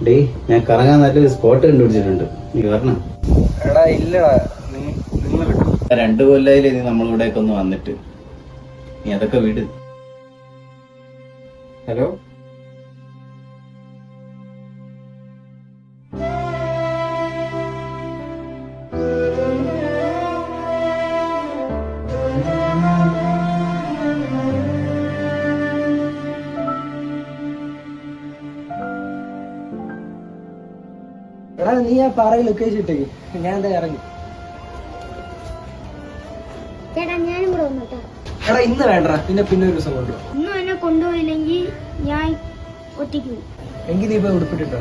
Day, ഞാൻ കറങ്ങാൻ നല്ലൊരു സ്പോട്ട് കണ്ടുപിടിച്ചിട്ടുണ്ട്. നീ വരണം. എടാ ഇല്ലടാ, നീ നിന്ന് വിട്ടു. 2 കൊല്ലായില്ലേ നീ നമ്മളിവിടേക്ക് ഒന്ന് വന്നിട്ട്. നീ അതൊക്കെ വിട്. ഹലോ, എടാ നീ ആ പാറയിൽ ലൊക്കേഷൻ ഇട്ടേക്ക്, ഞാൻ എന്താ ഇറങ്ങി. ചേട്ടാ ഞാനും കൂടെ വന്നോട്ടാ. എടാ ഇന്ന് വേണ്ടടാ, പിന്നെ ഒരു ദിവസം കൊണ്ടു. ഇന്നും എന്നെ കൊണ്ടുപോയില്ലെങ്കിൽ ഞാൻ ഒറ്റയ്ക്ക് പോകും. എങ്കിൽ നീ പോയി ഉടുപ്പിട്ടിട്ടോ.